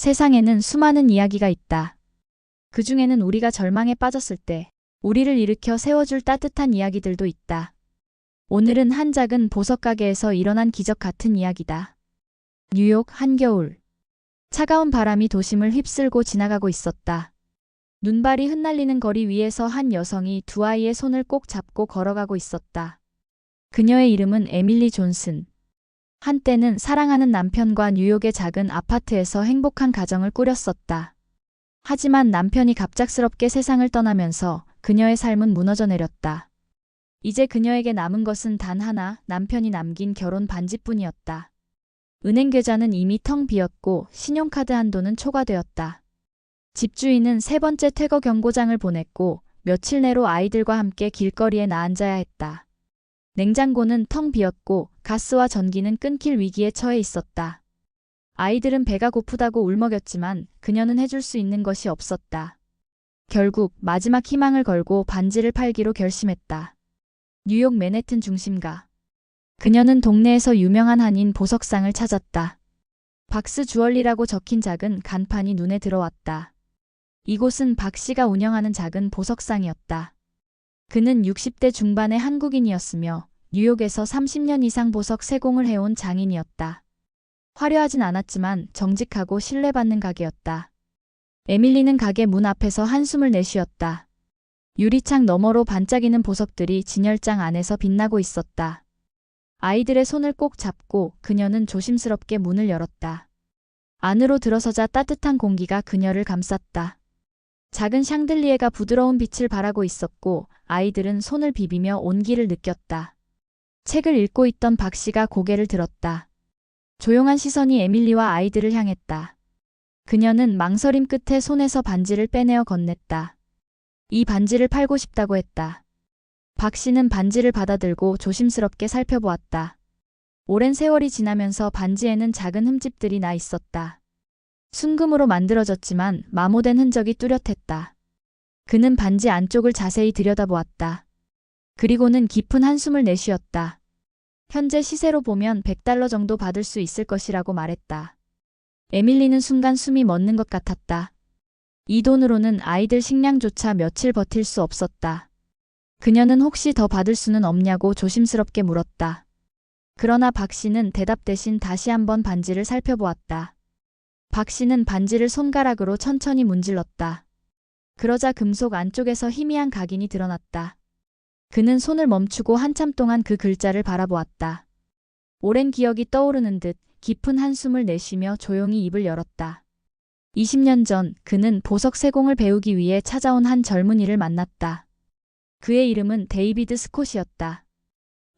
세상에는 수많은 이야기가 있다. 그 중에는 우리가 절망에 빠졌을 때 우리를 일으켜 세워줄 따뜻한 이야기들도 있다. 오늘은 한 작은 보석 가게에서 일어난 기적 같은 이야기다. 뉴욕 한겨울. 차가운 바람이 도심을 휩쓸고 지나가고 있었다. 눈발이 흩날리는 거리 위에서 한 여성이 두 아이의 손을 꼭 잡고 걸어가고 있었다. 그녀의 이름은 에밀리 존슨. 한때는 사랑하는 남편과 뉴욕의 작은 아파트에서 행복한 가정을 꾸렸었다. 하지만 남편이 갑작스럽게 세상을 떠나면서 그녀의 삶은 무너져 내렸다. 이제 그녀에게 남은 것은 단 하나, 남편이 남긴 결혼 반지뿐이었다. 은행 계좌는 이미 텅 비었고 신용카드 한도는 초과되었다. 집주인은 세 번째 퇴거 경고장을 보냈고 며칠 내로 아이들과 함께 길거리에 나앉아야 했다. 냉장고는 텅 비었고 가스와 전기는 끊길 위기에 처해 있었다. 아이들은 배가 고프다고 울먹였지만 그녀는 해줄 수 있는 것이 없었다. 결국 마지막 희망을 걸고 반지를 팔기로 결심했다. 뉴욕 맨해튼 중심가. 그녀는 동네에서 유명한 한인 보석상을 찾았다. 박스 주얼리라고 적힌 작은 간판이 눈에 들어왔다. 이곳은 박 씨가 운영하는 작은 보석상이었다. 그는 60대 중반의 한국인이었으며 뉴욕에서 30년 이상 보석 세공을 해온 장인이었다. 화려하진 않았지만 정직하고 신뢰받는 가게였다. 에밀리는 가게 문 앞에서 한숨을 내쉬었다. 유리창 너머로 반짝이는 보석들이 진열장 안에서 빛나고 있었다. 아이들의 손을 꼭 잡고 그녀는 조심스럽게 문을 열었다. 안으로 들어서자 따뜻한 공기가 그녀를 감쌌다. 작은 샹들리에가 부드러운 빛을 발하고 있었고 아이들은 손을 비비며 온기를 느꼈다. 책을 읽고 있던 박 씨가 고개를 들었다. 조용한 시선이 에밀리와 아이들을 향했다. 그녀는 망설임 끝에 손에서 반지를 빼내어 건넸다. 이 반지를 팔고 싶다고 했다. 박 씨는 반지를 받아들고 조심스럽게 살펴보았다. 오랜 세월이 지나면서 반지에는 작은 흠집들이 나 있었다. 순금으로 만들어졌지만 마모된 흔적이 뚜렷했다. 그는 반지 안쪽을 자세히 들여다보았다. 그리고는 깊은 한숨을 내쉬었다. 현재 시세로 보면 $100 정도 받을 수 있을 것이라고 말했다. 에밀리는 순간 숨이 멎는 것 같았다. 이 돈으로는 아이들 식량조차 며칠 버틸 수 없었다. 그녀는 혹시 더 받을 수는 없냐고 조심스럽게 물었다. 그러나 박 씨는 대답 대신 다시 한번 반지를 살펴보았다. 박 씨는 반지를 손가락으로 천천히 문질렀다. 그러자 금속 안쪽에서 희미한 각인이 드러났다. 그는 손을 멈추고 한참 동안 그 글자를 바라보았다. 오랜 기억이 떠오르는 듯 깊은 한숨을 내쉬며 조용히 입을 열었다. 20년 전 그는 보석 세공을 배우기 위해 찾아온 한 젊은이를 만났다. 그의 이름은 데이비드 스콧이었다.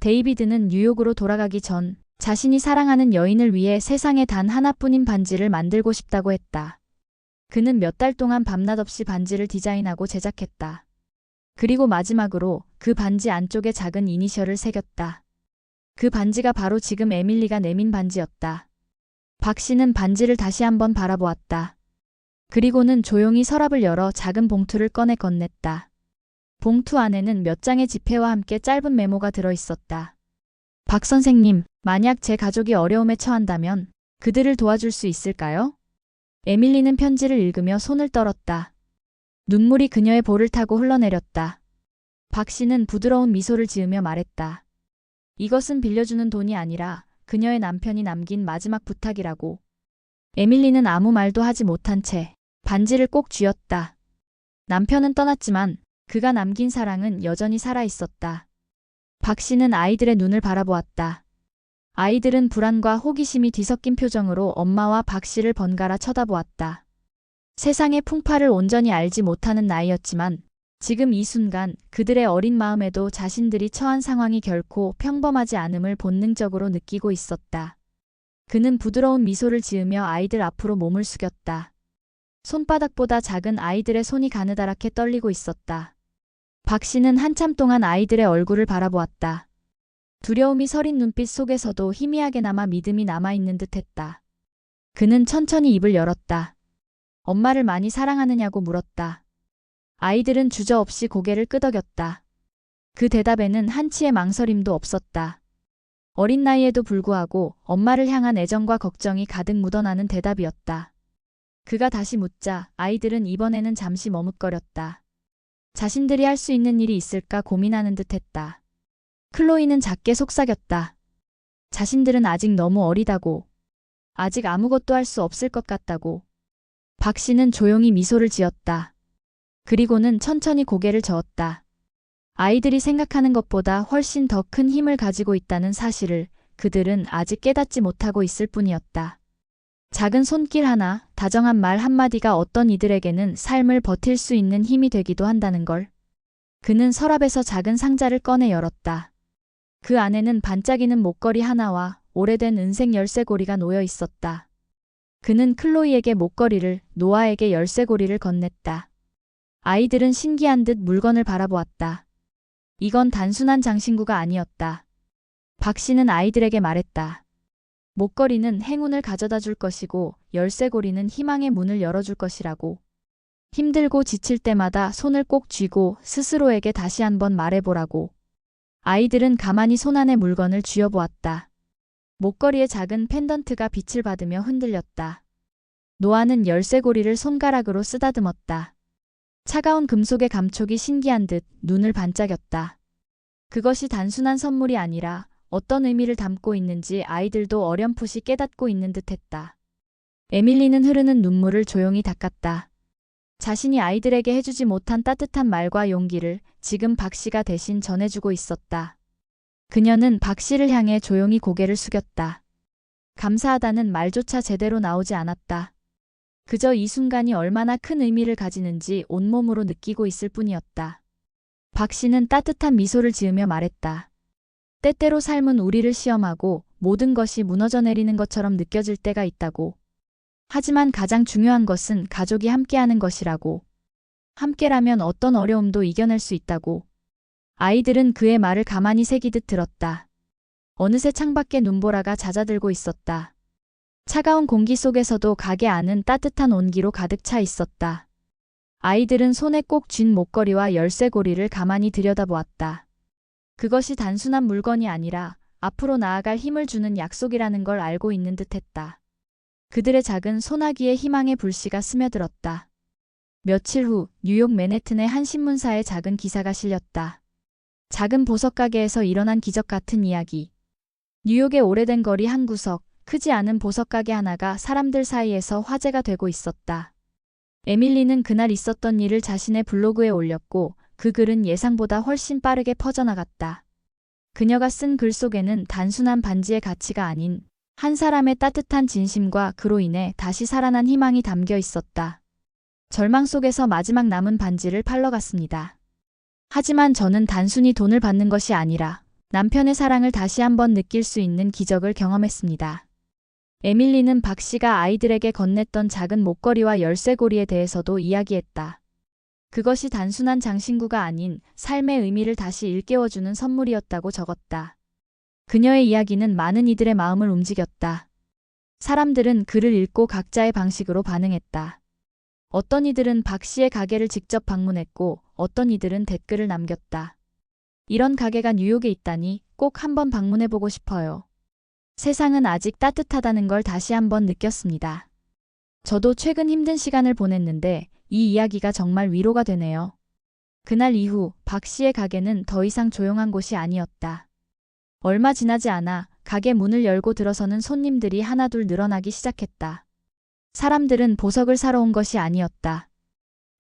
데이비드는 뉴욕으로 돌아가기 전 자신이 사랑하는 여인을 위해 세상에 단 하나뿐인 반지를 만들고 싶다고 했다. 그는 몇 달 동안 밤낮 없이 반지를 디자인하고 제작했다. 그리고 마지막으로 그 반지 안쪽에 작은 이니셜을 새겼다. 그 반지가 바로 지금 에밀리가 내민 반지였다. 박 씨는 반지를 다시 한번 바라보았다. 그리고는 조용히 서랍을 열어 작은 봉투를 꺼내 건넸다. 봉투 안에는 몇 장의 지폐와 함께 짧은 메모가 들어있었다. 박 선생님, 만약 제 가족이 어려움에 처한다면 그들을 도와줄 수 있을까요? 에밀리는 편지를 읽으며 손을 떨었다. 눈물이 그녀의 볼을 타고 흘러내렸다. 박 씨는 부드러운 미소를 지으며 말했다. 이것은 빌려주는 돈이 아니라 그녀의 남편이 남긴 마지막 부탁이라고. 에밀리는 아무 말도 하지 못한 채 반지를 꼭 쥐었다. 남편은 떠났지만 그가 남긴 사랑은 여전히 살아있었다. 박 씨는 아이들의 눈을 바라보았다. 아이들은 불안과 호기심이 뒤섞인 표정으로 엄마와 박 씨를 번갈아 쳐다보았다. 세상의 풍파를 온전히 알지 못하는 나이였지만 지금 이 순간 그들의 어린 마음에도 자신들이 처한 상황이 결코 평범하지 않음을 본능적으로 느끼고 있었다. 그는 부드러운 미소를 지으며 아이들 앞으로 몸을 숙였다. 손바닥보다 작은 아이들의 손이 가느다랗게 떨리고 있었다. 박 씨는 한참 동안 아이들의 얼굴을 바라보았다. 두려움이 서린 눈빛 속에서도 희미하게 남아 믿음이 남아있는 듯했다. 그는 천천히 입을 열었다. 엄마를 많이 사랑하느냐고 물었다. 아이들은 주저없이 고개를 끄덕였다. 그 대답에는 한치의 망설임도 없었다. 어린 나이에도 불구하고 엄마를 향한 애정과 걱정이 가득 묻어나는 대답이었다. 그가 다시 묻자 아이들은 이번에는 잠시 머뭇거렸다. 자신들이 할 수 있는 일이 있을까 고민하는 듯 했다. 클로이는 작게 속삭였다. 자신들은 아직 너무 어리다고. 아직 아무것도 할 수 없을 것 같다고. 박 씨는 조용히 미소를 지었다. 그리고는 천천히 고개를 저었다. 아이들이 생각하는 것보다 훨씬 더 큰 힘을 가지고 있다는 사실을 그들은 아직 깨닫지 못하고 있을 뿐이었다. 작은 손길 하나, 다정한 말 한마디가 어떤 이들에게는 삶을 버틸 수 있는 힘이 되기도 한다는 걸. 그는 서랍에서 작은 상자를 꺼내 열었다. 그 안에는 반짝이는 목걸이 하나와 오래된 은색 열쇠고리가 놓여 있었다. 그는 클로이에게 목걸이를, 노아에게 열쇠고리를 건넸다. 아이들은 신기한 듯 물건을 바라보았다. 이건 단순한 장신구가 아니었다. 박 씨는 아이들에게 말했다. 목걸이는 행운을 가져다 줄 것이고 열쇠고리는 희망의 문을 열어줄 것이라고. 힘들고 지칠 때마다 손을 꼭 쥐고 스스로에게 다시 한번 말해보라고. 아이들은 가만히 손안의 물건을 쥐어보았다. 목걸이의 작은 펜던트가 빛을 받으며 흔들렸다. 노아는 열쇠고리를 손가락으로 쓰다듬었다. 차가운 금속의 감촉이 신기한 듯 눈을 반짝였다. 그것이 단순한 선물이 아니라 어떤 의미를 담고 있는지 아이들도 어렴풋이 깨닫고 있는 듯했다. 에밀리는 흐르는 눈물을 조용히 닦았다. 자신이 아이들에게 해주지 못한 따뜻한 말과 용기를 지금 박 씨가 대신 전해주고 있었다. 그녀는 박 씨를 향해 조용히 고개를 숙였다. 감사하다는 말조차 제대로 나오지 않았다. 그저 이 순간이 얼마나 큰 의미를 가지는지 온몸으로 느끼고 있을 뿐이었다. 박 씨는 따뜻한 미소를 지으며 말했다. 때때로 삶은 우리를 시험하고 모든 것이 무너져 내리는 것처럼 느껴질 때가 있다고. 하지만 가장 중요한 것은 가족이 함께하는 것이라고. 함께라면 어떤 어려움도 이겨낼 수 있다고. 아이들은 그의 말을 가만히 새기듯 들었다. 어느새 창밖에 눈보라가 잦아들고 있었다. 차가운 공기 속에서도 가게 안은 따뜻한 온기로 가득 차 있었다. 아이들은 손에 꼭 쥔 목걸이와 열쇠고리를 가만히 들여다보았다. 그것이 단순한 물건이 아니라 앞으로 나아갈 힘을 주는 약속이라는 걸 알고 있는 듯했다. 그들의 작은 소나기에 희망의 불씨가 스며들었다. 며칠 후 뉴욕 맨해튼의 한 신문사에 작은 기사가 실렸다. 작은 보석 가게에서 일어난 기적 같은 이야기. 뉴욕의 오래된 거리 한 구석, 크지 않은 보석 가게 하나가 사람들 사이에서 화제가 되고 있었다. 에밀리는 그날 있었던 일을 자신의 블로그에 올렸고 그 글은 예상보다 훨씬 빠르게 퍼져나갔다. 그녀가 쓴 글 속에는 단순한 반지의 가치가 아닌 한 사람의 따뜻한 진심과 그로 인해 다시 살아난 희망이 담겨 있었다. 절망 속에서 마지막 남은 반지를 팔러 갔습니다. 하지만 저는 단순히 돈을 받는 것이 아니라 남편의 사랑을 다시 한번 느낄 수 있는 기적을 경험했습니다. 에밀리는 박 씨가 아이들에게 건넸던 작은 목걸이와 열쇠고리에 대해서도 이야기했다. 그것이 단순한 장신구가 아닌 삶의 의미를 다시 일깨워주는 선물이었다고 적었다. 그녀의 이야기는 많은 이들의 마음을 움직였다. 사람들은 글을 읽고 각자의 방식으로 반응했다. 어떤 이들은 박 씨의 가게를 직접 방문했고 어떤 이들은 댓글을 남겼다. 이런 가게가 뉴욕에 있다니 꼭 한번 방문해보고 싶어요. 세상은 아직 따뜻하다는 걸 다시 한번 느꼈습니다. 저도 최근 힘든 시간을 보냈는데 이 이야기가 정말 위로가 되네요. 그날 이후 박 씨의 가게는 더 이상 조용한 곳이 아니었다. 얼마 지나지 않아 가게 문을 열고 들어서는 손님들이 하나둘 늘어나기 시작했다. 사람들은 보석을 사러 온 것이 아니었다.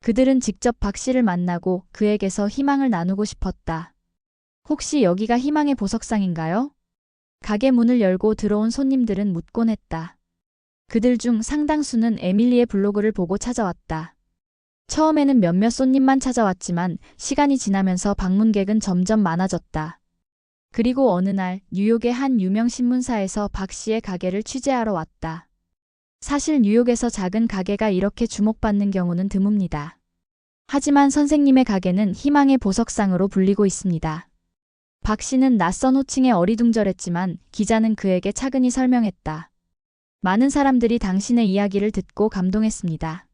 그들은 직접 박 씨를 만나고 그에게서 희망을 나누고 싶었다. 혹시 여기가 희망의 보석상인가요? 가게 문을 열고 들어온 손님들은 묻곤 했다. 그들 중 상당수는 에밀리의 블로그를 보고 찾아왔다. 처음에는 몇몇 손님만 찾아왔지만 시간이 지나면서 방문객은 점점 많아졌다. 그리고 어느 날 뉴욕의 한 유명 신문사에서 박 씨의 가게를 취재하러 왔다. 사실 뉴욕에서 작은 가게가 이렇게 주목받는 경우는 드뭅니다. 하지만 선생님의 가게는 희망의 보석상으로 불리고 있습니다. 박 씨는 낯선 호칭에 어리둥절했지만 기자는 그에게 차근히 설명했다. 많은 사람들이 당신의 이야기를 듣고 감동했습니다.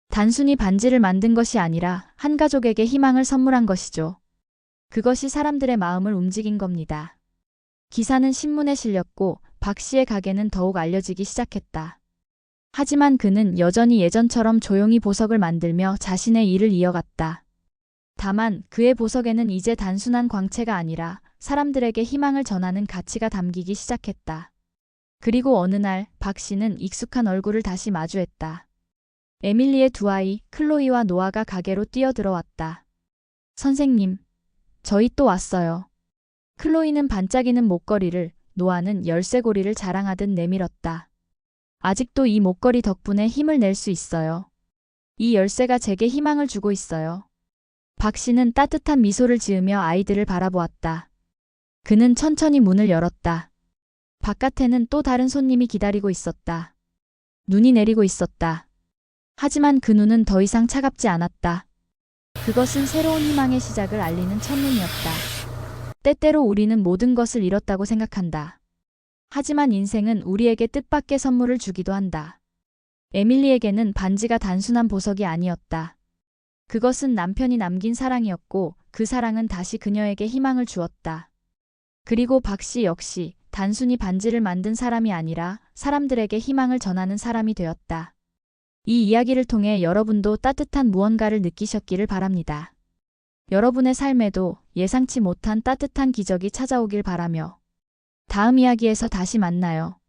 단순히 반지를 만든 것이 아니라 한 가족에게 희망을 선물한 것이죠. 그것이 사람들의 마음을 움직인 겁니다. 기사는 신문에 실렸고 박 씨의 가게는 더욱 알려지기 시작했다. 하지만 그는 여전히 예전처럼 조용히 보석을 만들며 자신의 일을 이어갔다. 다만 그의 보석에는 이제 단순한 광채가 아니라 사람들에게 희망을 전하는 가치가 담기기 시작했다. 그리고 어느 날 박 씨는 익숙한 얼굴을 다시 마주했다. 에밀리의 두 아이, 클로이와 노아가 가게로 뛰어들어왔다. 선생님, 저희 또 왔어요. 클로이는 반짝이는 목걸이를, 노아는 열쇠고리를 자랑하듯 내밀었다. 아직도 이 목걸이 덕분에 힘을 낼 수 있어요. 이 열쇠가 제게 희망을 주고 있어요. 박 씨는 따뜻한 미소를 지으며 아이들을 바라보았다. 그는 천천히 문을 열었다. 바깥에는 또 다른 손님이 기다리고 있었다. 눈이 내리고 있었다. 하지만 그 눈은 더 이상 차갑지 않았다. 그것은 새로운 희망의 시작을 알리는 첫눈이었다. 때때로 우리는 모든 것을 잃었다고 생각한다. 하지만 인생은 우리에게 뜻밖의 선물을 주기도 한다. 에밀리에게는 반지가 단순한 보석이 아니었다. 그것은 남편이 남긴 사랑이었고 그 사랑은 다시 그녀에게 희망을 주었다. 그리고 박 씨 역시 단순히 반지를 만든 사람이 아니라 사람들에게 희망을 전하는 사람이 되었다. 이 이야기를 통해 여러분도 따뜻한 무언가를 느끼셨기를 바랍니다. 여러분의 삶에도 예상치 못한 따뜻한 기적이 찾아오길 바라며 다음 이야기에서 다시 만나요.